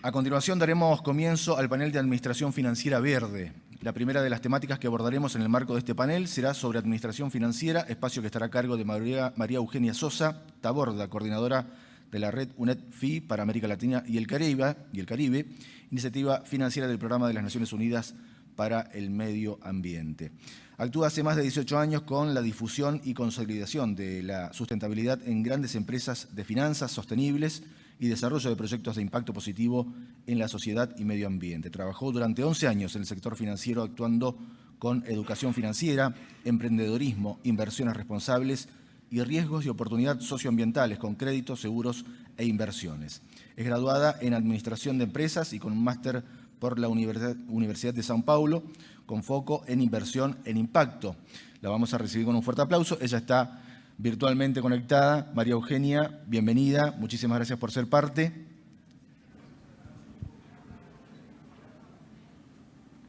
A continuación daremos comienzo al panel de Administración Financiera Verde. La primera de las temáticas que abordaremos en el marco de este panel será sobre administración financiera, espacio que estará a cargo de María Eugenia Sosa Taborda, coordinadora de la red UNED-FI para América Latina y el Caribe, iniciativa financiera del Programa de las Naciones Unidas para el Medio Ambiente. Actúa hace más de 18 años con la difusión y consolidación de la sustentabilidad en grandes empresas de finanzas sostenibles y desarrollo de proyectos de impacto positivo en la sociedad y medio ambiente. Trabajó durante 11 años en el sector financiero actuando con educación financiera, emprendedorismo, inversiones responsables y riesgos y oportunidades socioambientales con créditos, seguros e inversiones. Es graduada en Administración de Empresas y con un máster por la Universidad de São Paulo con foco en inversión en impacto. La vamos a recibir con un fuerte aplauso. Ella está virtualmente conectada. María Eugenia, bienvenida. Muchísimas gracias por ser parte.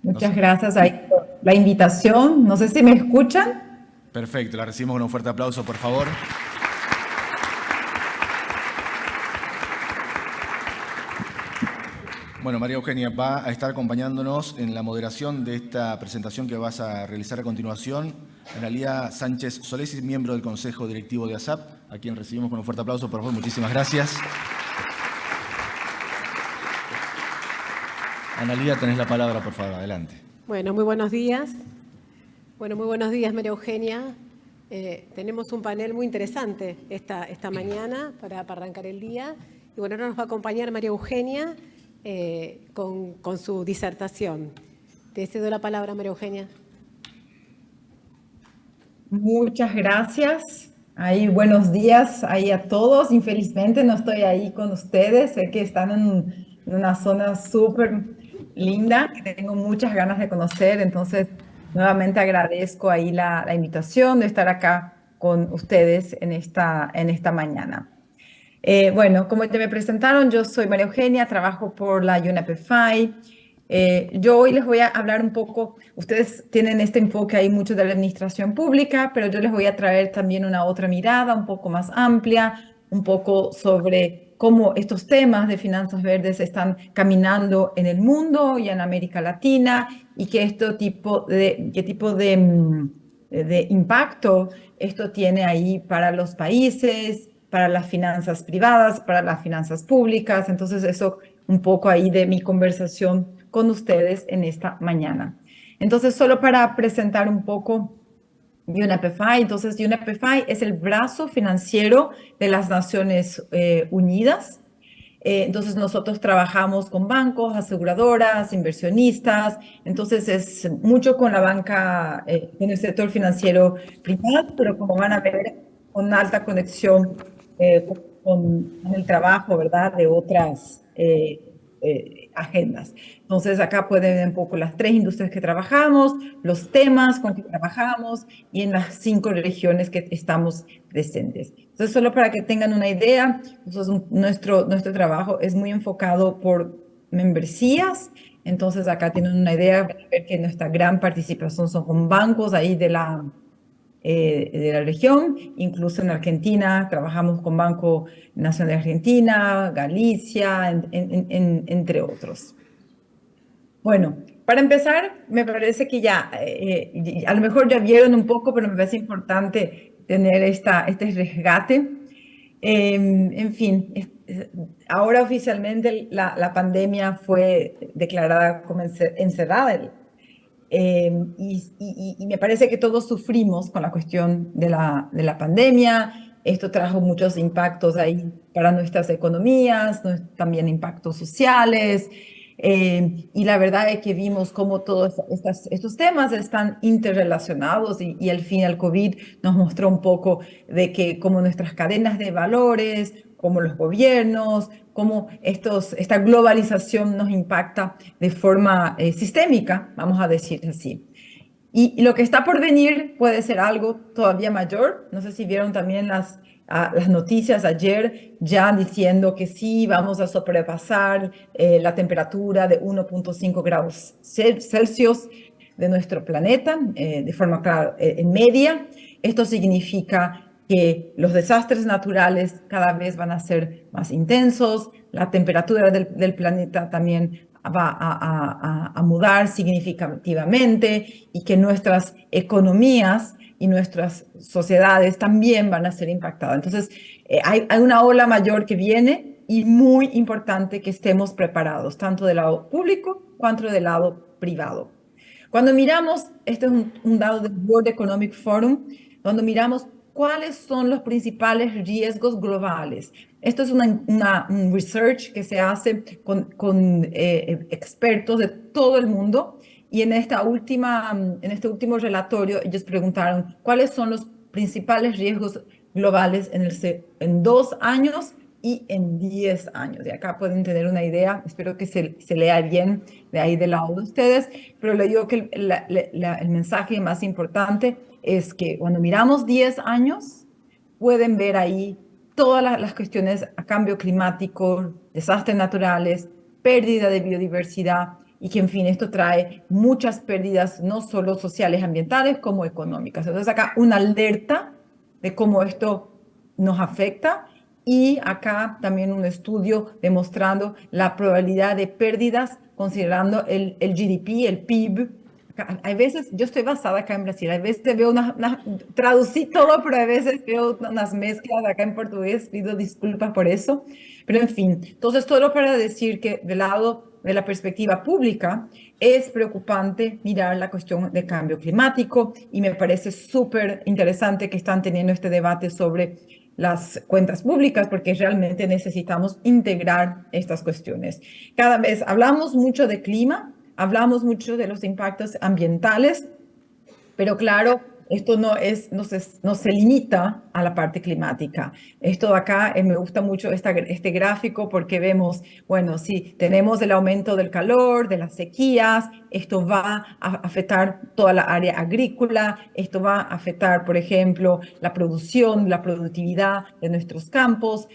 Muchas gracias ahí por la invitación. No sé si me escuchan. Perfecto, la recibimos con un fuerte aplauso, por favor. Bueno, María Eugenia va a estar acompañándonos en la moderación de esta presentación que vas a realizar a continuación. Analía Sánchez Solesi, miembro del Consejo Directivo de ASAP, a quien recibimos con un fuerte aplauso, por favor. Muchísimas gracias. Analía, tenés la palabra, por favor. Adelante. Bueno, muy buenos días. Muy buenos días, María Eugenia. Tenemos un panel muy interesante esta mañana para arrancar el día. Y bueno, ahora nos va a acompañar María Eugenia con su disertación. Te cedo la palabra, María Eugenia. Muchas gracias. Ahí, buenos días ahí a todos. Infelizmente no estoy ahí con ustedes. Sé que están en una zona súper linda, que tengo muchas ganas de conocer. Entonces, nuevamente agradezco ahí la invitación de estar acá con ustedes en esta mañana. Bueno, como ya me presentaron, yo soy María Eugenia, trabajo por la UNEP-FI. Yo hoy les voy a hablar un poco, ustedes tienen este enfoque ahí mucho de la administración pública, pero yo les voy a traer también una otra mirada un poco más amplia, un poco sobre cómo estos temas de finanzas verdes están caminando en el mundo y en América Latina y qué tipo de impacto esto tiene ahí para los países, para las finanzas privadas, para las finanzas públicas. Entonces, eso un poco ahí de mi conversación con ustedes en esta mañana. Entonces, solo para presentar un poco UNEP-FI. Entonces, UNEP-FI es el brazo financiero de las Naciones Unidas. Entonces, nosotros trabajamos con bancos, aseguradoras, inversionistas. Entonces, es mucho con la banca, con el sector financiero privado, pero como van a ver, con alta conexión con el trabajo, ¿verdad?, de otras agendas. Entonces, acá pueden ver un poco las 3 industrias que trabajamos, los temas con que trabajamos y en las 5 regiones que estamos presentes. Entonces, solo para que tengan una idea, nuestro trabajo es muy enfocado por membresías. Entonces, acá tienen una idea, van a ver que nuestra gran participación son con bancos ahí de la región, incluso en Argentina trabajamos con Banco Nacional de Argentina, Galicia, entre otros. Bueno, para empezar, me parece que ya, a lo mejor ya vieron un poco, pero me parece importante tener este resgate. En fin, ahora oficialmente la pandemia fue declarada como encerrada. Y me parece que todos sufrimos con la cuestión de la pandemia. Esto trajo muchos impactos ahí para nuestras economías, también impactos sociales. Y la verdad es que vimos cómo todos estos temas están interrelacionados y al fin el COVID nos mostró un poco de que como nuestras cadenas de valores, como los gobiernos, cómo esta globalización nos impacta de forma sistémica, vamos a decir así. Y lo que está por venir puede ser algo todavía mayor. No sé si vieron también las noticias ayer ya diciendo que sí, vamos a sobrepasar la temperatura de 1.5 grados Celsius de nuestro planeta, de forma clara, en media. Esto significa que los desastres naturales cada vez van a ser más intensos, la temperatura del planeta también va a mudar significativamente y que nuestras economías y nuestras sociedades también van a ser impactadas. Entonces, hay una ola mayor que viene y muy importante que estemos preparados, tanto del lado público cuanto del lado privado. Cuando miramos, este es un dado del World Economic Forum, cuando miramos cuáles son los principales riesgos globales. Esto es un research que se hace con expertos de todo el mundo y en este último relatorio ellos preguntaron cuáles son los principales riesgos globales en 2 años y en 10 años. Y acá pueden tener una idea, espero que se lea bien de ahí del lado de ustedes, pero le digo que el mensaje más importante es que cuando miramos 10 años, pueden ver ahí todas las cuestiones a cambio climático, desastres naturales, pérdida de biodiversidad y que, en fin, esto trae muchas pérdidas, no solo sociales, ambientales, como económicas. Entonces, acá una alerta de cómo esto nos afecta y acá también un estudio demostrando la probabilidad de pérdidas considerando el GDP, el PIB. Hay veces, yo estoy basada acá en Brasil, a veces veo traducí todo, pero a veces veo unas mezclas acá en portugués, pido disculpas por eso, pero en fin, entonces todo para decir que del lado de la perspectiva pública es preocupante mirar la cuestión de cambio climático y me parece súper interesante que están teniendo este debate sobre las cuentas públicas porque realmente necesitamos integrar estas cuestiones. Cada vez hablamos mucho de clima, hablamos mucho de los impactos ambientales, pero claro, esto no se limita a la parte climática. Esto de acá, me gusta mucho este gráfico porque vemos, bueno, sí, tenemos el aumento del calor, de las sequías, esto va a afectar toda la área agrícola, esto va a afectar, por ejemplo, la producción, la productividad de nuestros campos.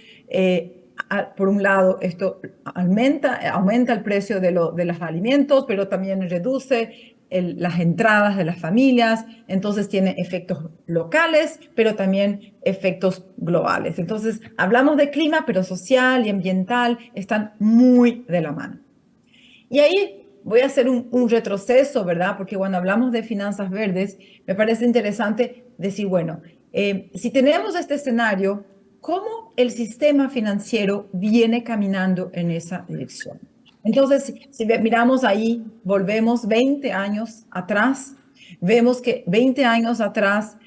Por un lado, esto aumenta el precio de los alimentos, pero también reduce las entradas de las familias, entonces tiene efectos locales, pero también efectos globales. Entonces, hablamos de clima, pero social y ambiental están muy de la mano. Y ahí voy a hacer un retroceso, ¿verdad? Porque cuando hablamos de finanzas verdes, me parece interesante decir, bueno, si tenemos este escenario, ¿cómo el sistema financiero viene caminando en esa dirección? Entonces, si miramos ahí, volvemos 20 años atrás, vemos que 20 años atrás,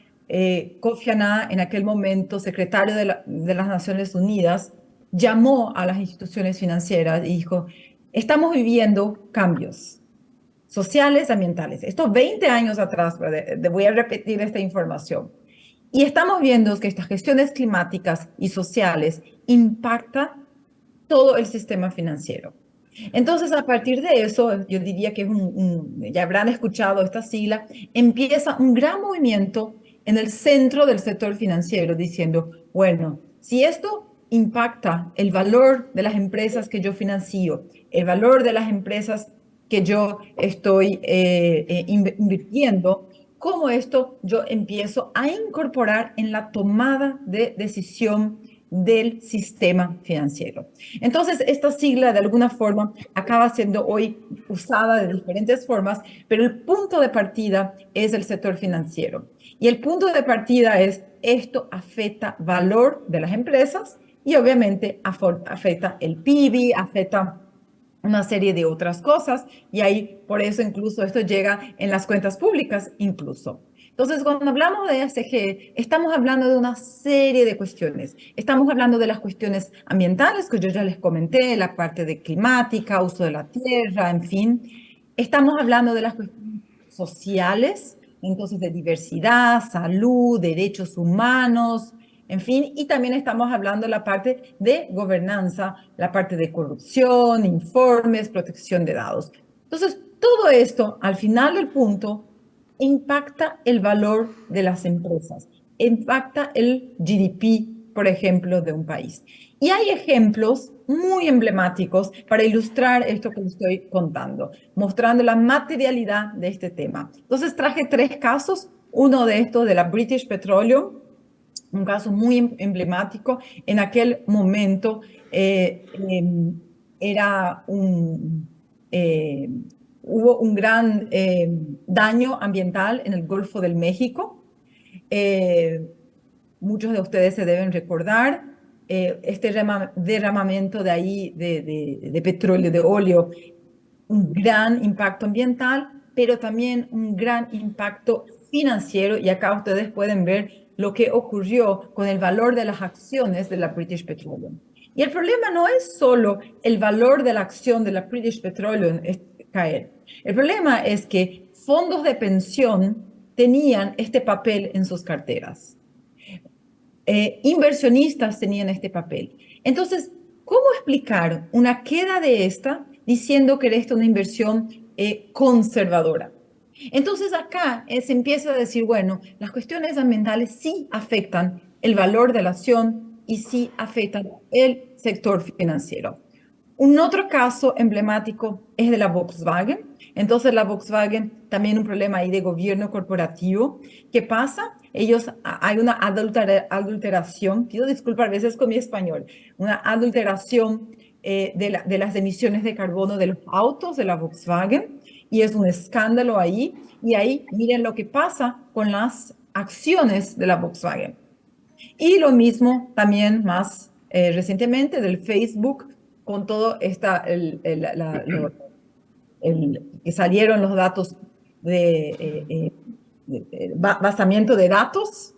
Kofi Annan, en aquel momento secretario de las Naciones Unidas, llamó a las instituciones financieras y dijo, estamos viviendo cambios sociales, ambientales. Estos 20 años atrás, voy a repetir esta información. Y estamos viendo que estas gestiones climáticas y sociales impactan todo el sistema financiero. Entonces, a partir de eso, yo diría que ya habrán escuchado esta sigla, empieza un gran movimiento en el centro del sector financiero diciendo, bueno, si esto impacta el valor de las empresas que yo financio, el valor de las empresas que yo estoy invirtiendo, ¿cómo esto yo empiezo a incorporar en la tomada de decisión del sistema financiero? Entonces, esta sigla de alguna forma acaba siendo hoy usada de diferentes formas, pero el punto de partida es el sector financiero. Y el punto de partida es esto afecta valor de las empresas y obviamente afecta el PIB, afecta una serie de otras cosas y ahí por eso incluso esto llega en las cuentas públicas incluso. Entonces, cuando hablamos de ESG, estamos hablando de una serie de cuestiones. Estamos hablando de las cuestiones ambientales, que yo ya les comenté, la parte de climática, uso de la tierra, en fin. Estamos hablando de las cuestiones sociales, entonces de diversidad, salud, derechos humanos, en fin, y también estamos hablando de la parte de gobernanza, la parte de corrupción, informes, protección de datos. Entonces, todo esto, al final del punto, impacta el valor de las empresas, impacta el GDP, por ejemplo, de un país. Y hay ejemplos muy emblemáticos para ilustrar esto que les estoy contando, mostrando la materialidad de este tema. Entonces, traje 3 casos, uno de estos de la British Petroleum, un caso muy emblemático. En aquel momento era eh, hubo un gran daño ambiental en el Golfo del México. Eh, Muchos de ustedes se deben recordar este derramamiento de ahí de petróleo, de óleo, un gran impacto ambiental, pero también un gran impacto financiero. Y acá ustedes pueden ver lo que ocurrió con el valor de las acciones de la British Petroleum. Y el problema no es solo el valor de la acción de la British Petroleum caer. El problema es que fondos de pensión tenían este papel en sus carteras. Inversionistas tenían este papel. Entonces, ¿cómo explicar una queda de esta diciendo que esto es una inversión conservadora? Entonces acá se empieza a decir, bueno, las cuestiones ambientales sí afectan el valor de la acción y sí afectan el sector financiero. Un otro caso emblemático es de la Volkswagen. Entonces, la Volkswagen, también un problema ahí de gobierno corporativo. ¿Qué pasa? Hay una adulteración, pido disculpas a veces con mi español, una adulteración de las emisiones de carbono de los autos de la Volkswagen, y es un escándalo ahí. Y ahí miren lo que pasa con las acciones de la Volkswagen. Y lo mismo también más recientemente del Facebook, con todo que salieron los datos de basamiento de datos,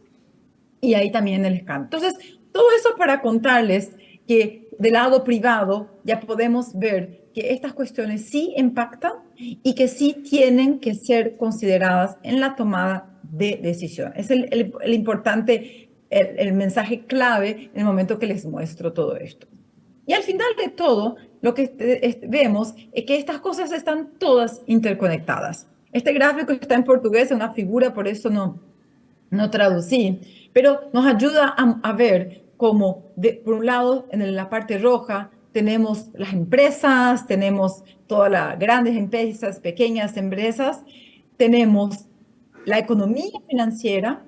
y ahí también el escándalo. Entonces, todo eso para contarles que del lado privado ya podemos ver que estas cuestiones sí impactan y que sí tienen que ser consideradas en la tomada de decisión. Es el importante, el mensaje clave en el momento que les muestro todo esto. Y al final de todo, lo que vemos es que estas cosas están todas interconectadas. Este gráfico está en portugués, es una figura, por eso no traducí, pero nos ayuda a ver cómo, por un lado, en la parte roja, tenemos las empresas, tenemos todas las grandes empresas, pequeñas empresas, tenemos la economía financiera,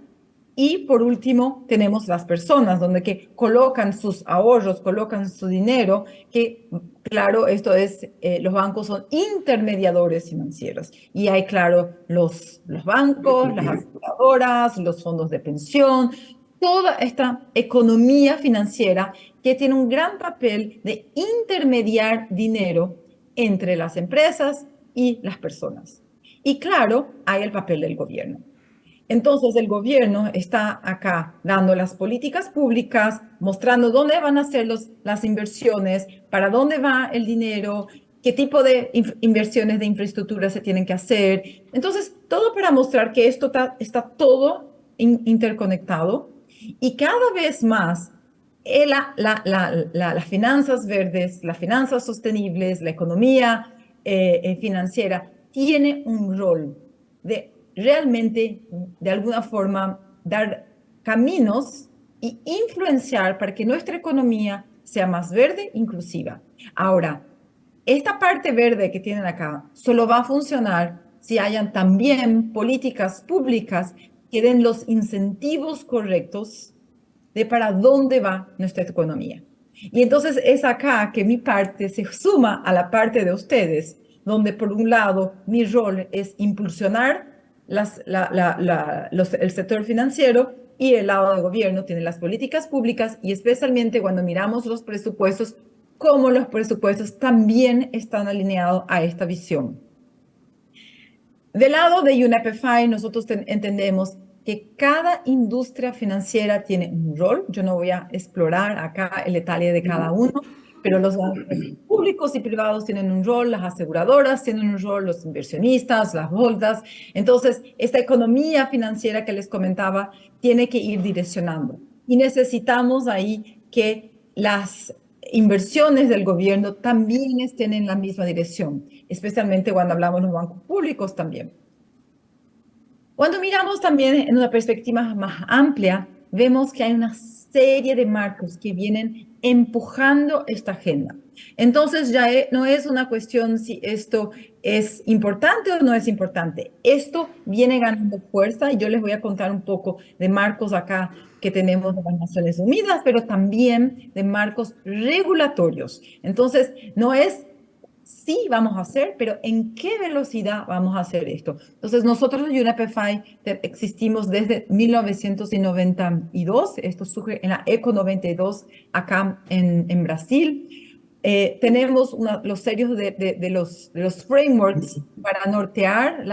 y por último tenemos las personas, donde que colocan sus ahorros, colocan su dinero, que claro, esto es, los bancos son intermediadores financieros. Y hay, claro, los bancos, las aseguradoras, los fondos de pensión, toda esta economía financiera que tiene un gran papel de intermediar dinero entre las empresas y las personas. Y claro, hay el papel del gobierno. Entonces, el gobierno está acá dando las políticas públicas, mostrando dónde van a ser las inversiones, para dónde va el dinero, qué tipo de inversiones de infraestructura se tienen que hacer. Entonces, todo para mostrar que esto está todo interconectado, y cada vez más las finanzas verdes, las finanzas sostenibles, la economía financiera tiene un rol de realmente, de alguna forma, dar caminos y influenciar para que nuestra economía sea más verde, inclusiva. Ahora, esta parte verde que tienen acá solo va a funcionar si hayan también políticas públicas que den los incentivos correctos de para dónde va nuestra economía. Y entonces es acá que mi parte se suma a la parte de ustedes, donde por un lado mi rol es impulsionar el sector financiero, y el lado de gobierno tiene las políticas públicas, y especialmente cuando miramos los presupuestos, cómo los presupuestos también están alineados a esta visión. Del lado de UNEP-FI, nosotros entendemos que cada industria financiera tiene un rol. Yo no voy a explorar acá el detalle de cada uno, pero los bancos públicos y privados tienen un rol, las aseguradoras tienen un rol, los inversionistas, las bolsas. Entonces, esta economía financiera que les comentaba tiene que ir direccionando. Y necesitamos ahí que las inversiones del gobierno también estén en la misma dirección, especialmente cuando hablamos de los bancos públicos también. Cuando miramos también en una perspectiva más amplia, vemos que hay una serie de marcos que vienen empujando esta agenda. Entonces ya no es una cuestión si esto es importante o no es importante. Esto viene ganando fuerza y yo les voy a contar un poco de marcos acá que tenemos de las Naciones Unidas, pero también de marcos regulatorios. Entonces, no es sí vamos a hacer, pero ¿en qué velocidad vamos a hacer esto? Entonces, nosotros en UNEP-FI existimos desde 1992, esto surge en la ECO 92 acá en Brasil. Tenemos los serios de los frameworks para nortear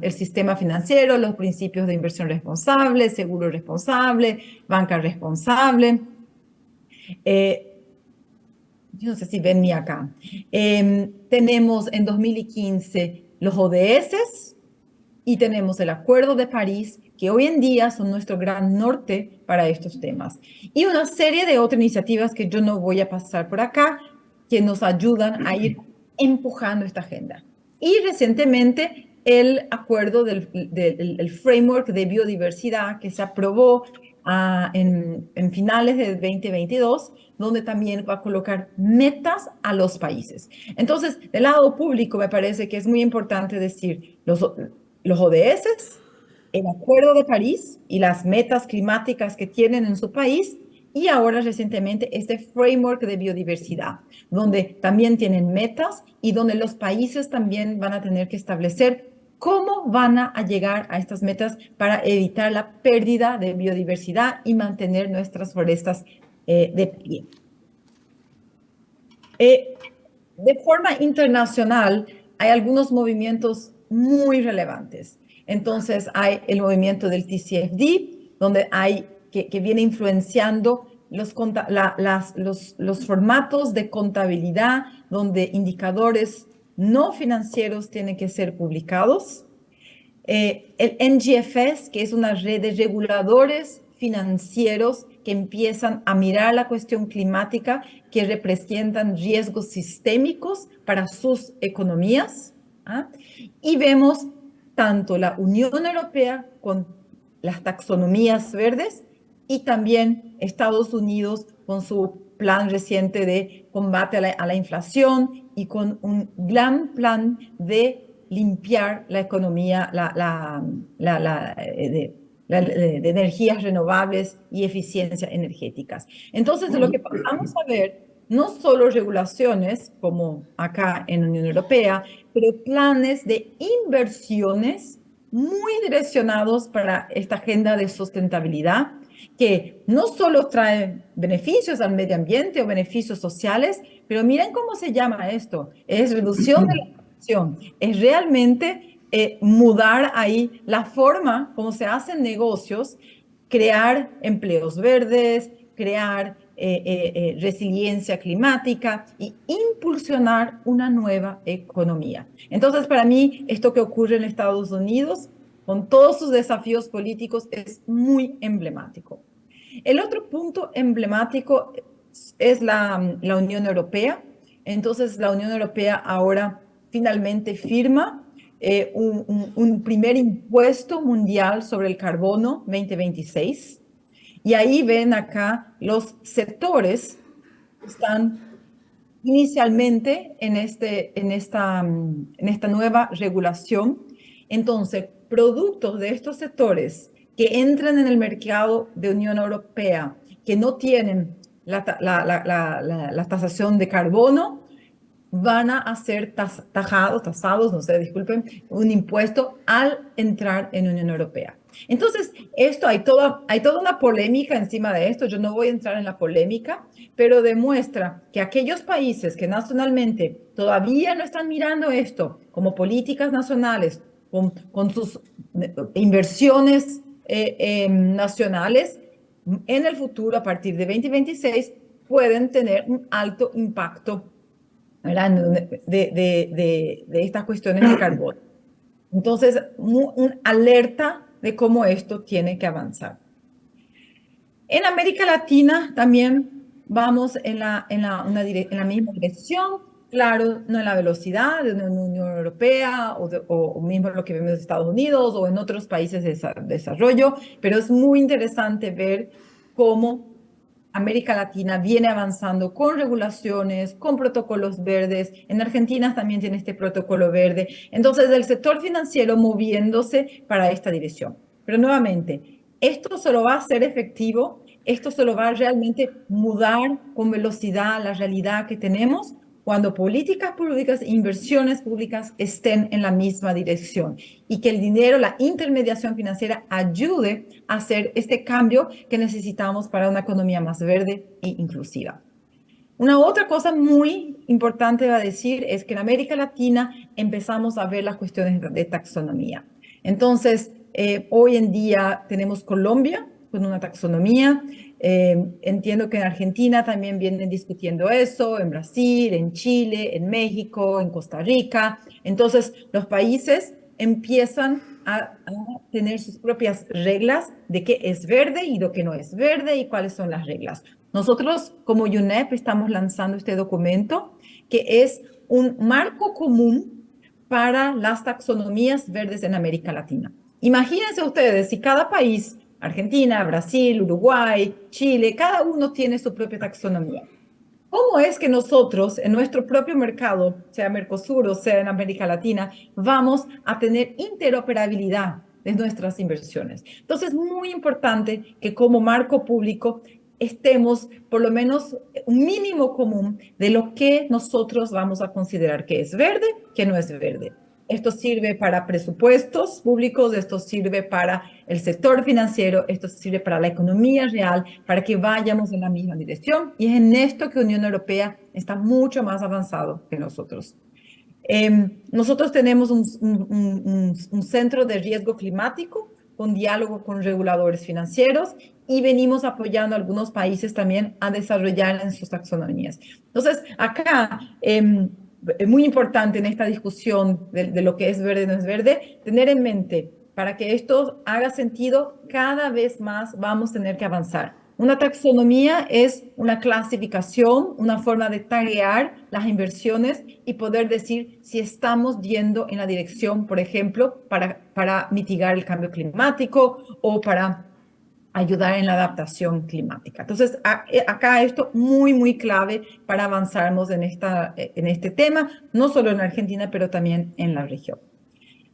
el sistema financiero, los principios de inversión responsable, seguro responsable, banca responsable. Yo no sé si ven mi acá. Tenemos en 2015 los ODS y tenemos el Acuerdo de París, que hoy en día son nuestro gran norte para estos temas. Y una serie de otras iniciativas que yo no voy a pasar por acá, que nos ayudan a ir empujando esta agenda. Y recientemente el acuerdo del framework de biodiversidad que se aprobó en finales de 2022, donde también va a colocar metas a los países. Entonces, del lado público me parece que es muy importante decir los ODS, el Acuerdo de París y las metas climáticas que tienen en su país, y ahora recientemente este framework de biodiversidad, donde también tienen metas y donde los países también van a tener que establecer cómo van a llegar a estas metas para evitar la pérdida de biodiversidad y mantener nuestras forestas de pie. De forma internacional, hay algunos movimientos muy relevantes. Entonces, hay el movimiento del TCFD, donde que viene influenciando los formatos de contabilidad, donde indicadores no financieros tienen que ser publicados. El NGFS, que es una red de reguladores financieros que empiezan a mirar la cuestión climática, que representan riesgos sistémicos para sus economías. Y vemos tanto la Unión Europea con las taxonomías verdes y también Estados Unidos con su plan reciente de combate a la inflación y con un gran plan de limpiar la economía de energías renovables y eficiencia energéticas. Entonces, lo que vamos a ver, no solo regulaciones como acá en la Unión Europea, pero planes de inversiones muy direccionados para esta agenda de sustentabilidad, que no solo trae beneficios al medio ambiente o beneficios sociales, pero miren cómo se llama esto, es reducción de la emisión, es realmente mudar ahí la forma como se hacen negocios, crear empleos verdes, crear resiliencia climática y impulsionar una nueva economía. Entonces, para mí, esto que ocurre en Estados Unidos, con todos sus desafíos políticos, es muy emblemático. El otro punto emblemático es la Unión Europea. Entonces, la Unión Europea ahora finalmente firma un primer impuesto mundial sobre el carbono 2026. Y ahí ven acá los sectores que están inicialmente en esta nueva regulación. Entonces, productos de estos sectores que entran en el mercado de Unión Europea, que no tienen la tasación de carbono, van a ser tasados, no sé, disculpen, un impuesto al entrar en Unión Europea. Entonces, hay toda una polémica encima de esto. Yo no voy a entrar en la polémica, pero demuestra que aquellos países que nacionalmente todavía no están mirando esto como políticas nacionales, con sus inversiones nacionales, en el futuro, a partir de 2026, pueden tener un alto impacto de estas cuestiones de carbono. Entonces, una alerta de cómo esto tiene que avanzar. En América Latina también vamos en la misma dirección, claro, no en la velocidad de la Unión Europea o mismo lo que vemos en Estados Unidos o en otros países de desarrollo, pero es muy interesante ver cómo América Latina viene avanzando con regulaciones, con protocolos verdes. En Argentina también tiene este protocolo verde. Entonces, el sector financiero moviéndose para esta dirección. Pero nuevamente, esto solo va a ser efectivo, esto solo va a realmente mudar con velocidad la realidad que tenemos cuando políticas públicas e inversiones públicas estén en la misma dirección y que el dinero, la intermediación financiera ayude a hacer este cambio que necesitamos para una economía más verde e inclusiva. Una otra cosa muy importante a decir es que en América Latina empezamos a ver las cuestiones de taxonomía. Entonces, hoy en día tenemos Colombia con una taxonomía. Entiendo que en Argentina también vienen discutiendo eso, en Brasil, en Chile, en México, en Costa Rica. Entonces, los países empiezan a tener sus propias reglas de qué es verde y lo que no es verde y cuáles son las reglas. Nosotros, como UNEP, estamos lanzando este documento que es un marco común para las taxonomías verdes en América Latina. Imagínense ustedes si cada país, Argentina, Brasil, Uruguay, Chile, cada uno tiene su propia taxonomía. ¿Cómo es que nosotros, en nuestro propio mercado, sea Mercosur o sea en América Latina, vamos a tener interoperabilidad de nuestras inversiones? Entonces, es muy importante que como marco público estemos por lo menos un mínimo común de lo que nosotros vamos a considerar que es verde, que no es verde. Esto sirve para presupuestos públicos, esto sirve para el sector financiero, esto sirve para la economía real, para que vayamos en la misma dirección. Y es en esto que Unión Europea está mucho más avanzado que nosotros. Nosotros tenemos un centro de riesgo climático con diálogo con reguladores financieros y venimos apoyando a algunos países también a desarrollar en sus taxonomías. Entonces, acá es muy importante en esta discusión de lo que es verde y no es verde, tener en mente, para que esto haga sentido, cada vez más vamos a tener que avanzar. Una taxonomía es una clasificación, una forma de taguear las inversiones y poder decir si estamos yendo en la dirección, por ejemplo, para mitigar el cambio climático o para ayudar en la adaptación climática. Entonces, acá esto muy, muy clave para avanzarnos en este tema, no solo en Argentina, pero también en la región.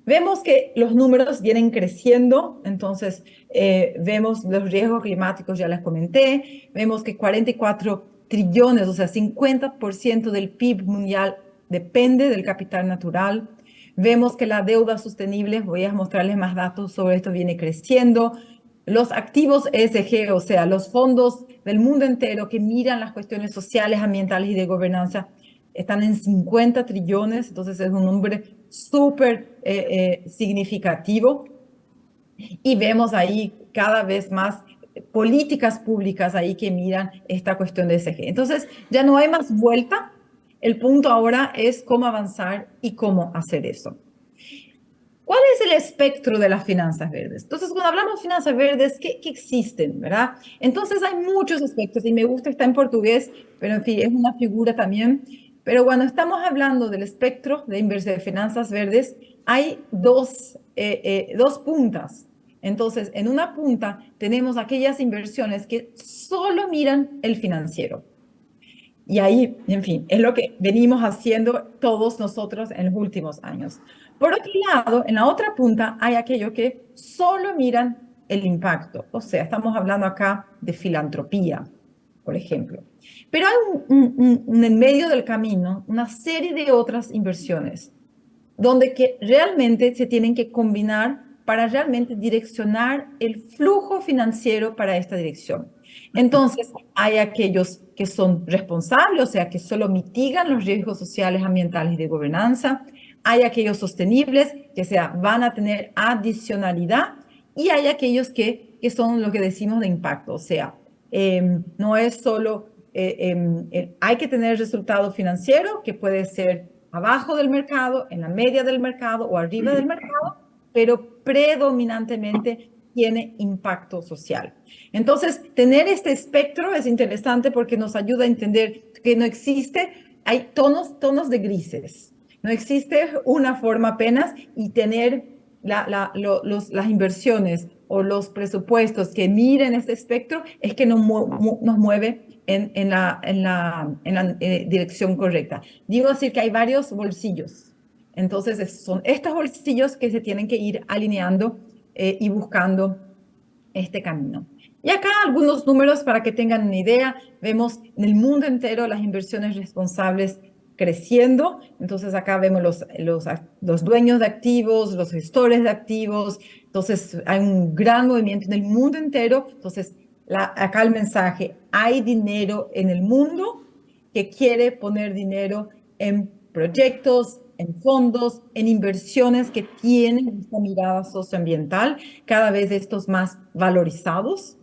Vemos que los números vienen creciendo, entonces vemos los riesgos climáticos, ya les comenté, vemos que 44 trillones, o sea, 50% del PIB mundial depende del capital natural. Vemos que la deuda sostenible, voy a mostrarles más datos sobre esto, viene creciendo. Los activos ESG, o sea, los fondos del mundo entero que miran las cuestiones sociales, ambientales y de gobernanza, están en 50 trillones, entonces es un número súper significativo. Y vemos ahí cada vez más políticas públicas ahí que miran esta cuestión de ESG. Entonces, ya no hay más vuelta. El punto ahora es cómo avanzar y cómo hacer eso. ¿Cuál es el espectro de las finanzas verdes? Entonces, cuando hablamos de finanzas verdes, ¿qué existen, verdad? Entonces, hay muchos aspectos y me gusta, está en portugués, pero en fin, es una figura también. Pero cuando estamos hablando del espectro de inversión de finanzas verdes, hay dos puntas. Entonces, en una punta tenemos aquellas inversiones que solo miran el financiero. Y ahí, en fin, es lo que venimos haciendo todos nosotros en los últimos años. Por otro lado, en la otra punta hay aquellos que solo miran el impacto. O sea, estamos hablando acá de filantropía, por ejemplo. Pero hay en medio del camino una serie de otras inversiones donde que realmente se tienen que combinar para realmente direccionar el flujo financiero para esta dirección. Entonces, hay aquellos que son responsables, o sea, que solo mitigan los riesgos sociales, ambientales y de gobernanza. Hay aquellos sostenibles, que van a tener adicionalidad. Y hay aquellos que son lo que decimos de impacto, o sea, no es solo, hay que tener resultado financiero, que puede ser abajo del mercado, en la media del mercado o arriba del mercado, pero predominantemente tiene impacto social. Entonces, tener este espectro es interesante porque nos ayuda a entender que no existe, hay tonos de grises, no existe una forma apenas y tener las inversiones o los presupuestos que miren este espectro es que nos mueve en la dirección correcta. Digo así que hay varios bolsillos. Entonces, son estos bolsillos que se tienen que ir alineando y buscando este camino. Y acá algunos números para que tengan una idea. Vemos en el mundo entero las inversiones responsables creciendo. Entonces acá vemos los dueños de activos, los gestores de activos. Entonces hay un gran movimiento en el mundo entero. Entonces acá el mensaje, hay dinero en el mundo que quiere poner dinero en proyectos, en fondos, en inversiones que tienen esta mirada socioambiental, cada vez estos más valorizados.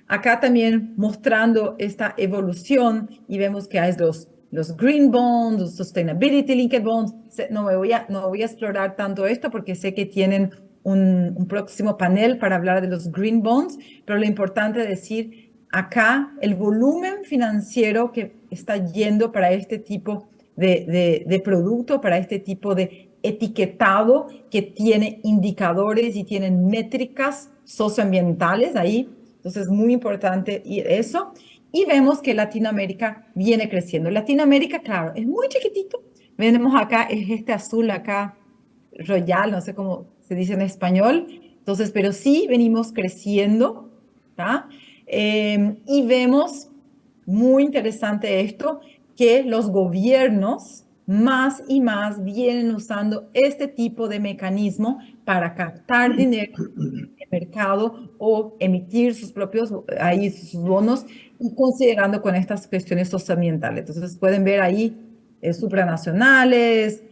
Acá también mostrando esta evolución y vemos que hay los green bonds, los sustainability linked bonds. No voy a explorar tanto esto porque sé que tienen un próximo panel para hablar de los green bonds, pero lo importante es decir, acá el volumen financiero que está yendo para este tipo de producto, para este tipo de etiquetado que tiene indicadores y tienen métricas socioambientales ahí. Entonces, muy importante eso. Y vemos que Latinoamérica viene creciendo. Latinoamérica, claro, es muy chiquitito. Vemos acá, es este azul acá, royal, no sé cómo se dice en español. Entonces, pero sí venimos creciendo, ¿tá? Y vemos, muy interesante esto, que los gobiernos más y más vienen usando este tipo de mecanismo para captar dinero del mercado o emitir sus propios ahí sus bonos y considerando con estas cuestiones socioambientales. Entonces pueden ver ahí supranacionales,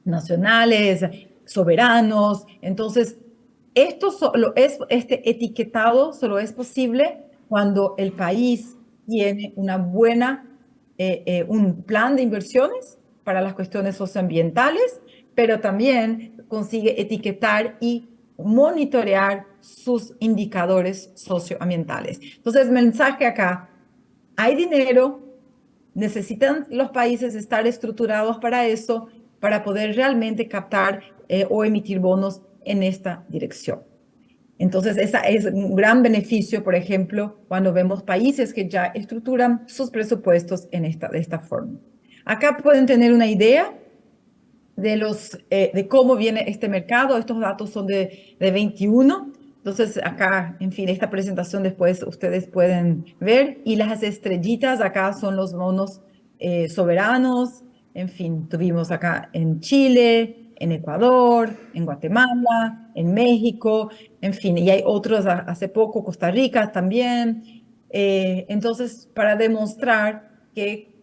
nacionales, soberanos. Entonces, este etiquetado solo es posible cuando el país tiene un plan de inversiones para las cuestiones socioambientales, pero también consigue etiquetar y monitorear sus indicadores socioambientales. Entonces, mensaje acá, hay dinero, necesitan los países estar estructurados para eso, para poder realmente captar o emitir bonos en esta dirección. Entonces, ese es un gran beneficio, por ejemplo, cuando vemos países que ya estructuran sus presupuestos de esta forma. Acá pueden tener una idea de cómo viene este mercado. Estos datos son de 21. Entonces, acá, en fin, esta presentación después ustedes pueden ver. Y las estrellitas acá son los bonos soberanos. En fin, tuvimos acá en Chile, en Ecuador, en Guatemala, en México, en fin, y hay otros hace poco, Costa Rica también. Entonces, para demostrar que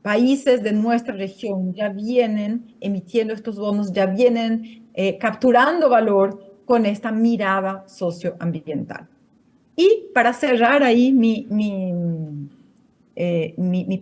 países de nuestra región ya vienen emitiendo estos bonos, ya vienen capturando valor con esta mirada socioambiental. Y para cerrar ahí mi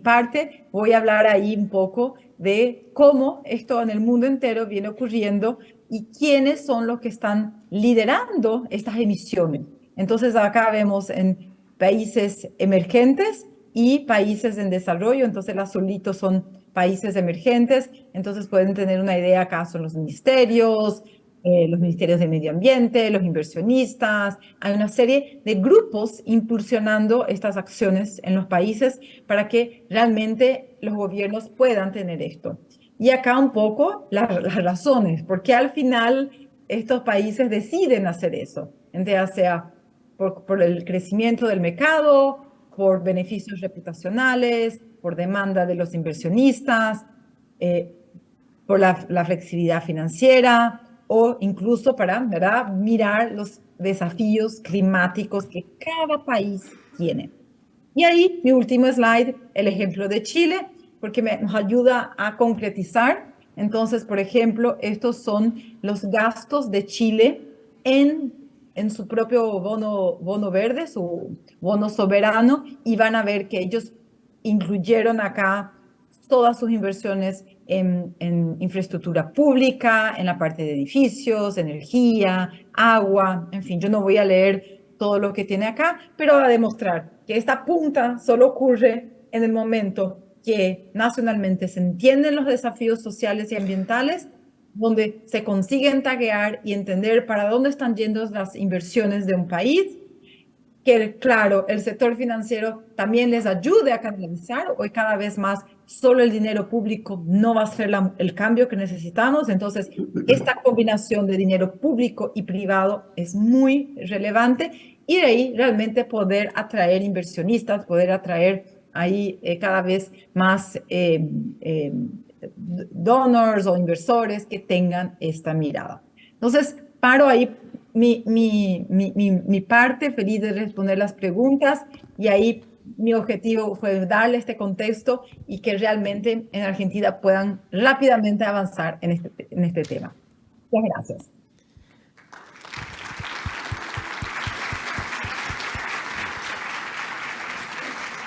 parte, voy a hablar ahí un poco de cómo esto en el mundo entero viene ocurriendo y quiénes son los que están liderando estas emisiones. Entonces acá vemos en países emergentes y países en desarrollo. Entonces los azulitos son países emergentes. Entonces pueden tener una idea, acá son los ministerios de medio ambiente, los inversionistas. Hay una serie de grupos impulsionando estas acciones en los países para que realmente los gobiernos puedan tener esto. Y acá un poco las razones, porque al final estos países deciden hacer eso, ya sea por el crecimiento del mercado, por beneficios reputacionales, por demanda de los inversionistas, por la flexibilidad financiera o incluso para, ¿verdad?, mirar los desafíos climáticos que cada país tiene. Y ahí mi último slide, el ejemplo de Chile, porque nos ayuda a concretizar. Entonces, por ejemplo, estos son los gastos de Chile en su propio bono verde, su bono soberano, y van a ver que ellos incluyeron acá todas sus inversiones en infraestructura pública, en la parte de edificios, energía, agua, en fin, yo no voy a leer todo lo que tiene acá, pero va a demostrar que esta punta solo ocurre en el momento que nacionalmente se entienden los desafíos sociales y ambientales, donde se consiguen taguear y entender para dónde están yendo las inversiones de un país, que claro, el sector financiero también les ayude a canalizar. Hoy cada vez más solo el dinero público no va a ser el cambio que necesitamos. Entonces, esta combinación de dinero público y privado es muy relevante y de ahí realmente poder atraer inversionistas, poder atraer ahí cada vez más donors o inversores que tengan esta mirada. Entonces, paro ahí mi parte, feliz de responder las preguntas y ahí mi objetivo fue darle este contexto y que realmente en Argentina puedan rápidamente avanzar en este tema. Muchas gracias.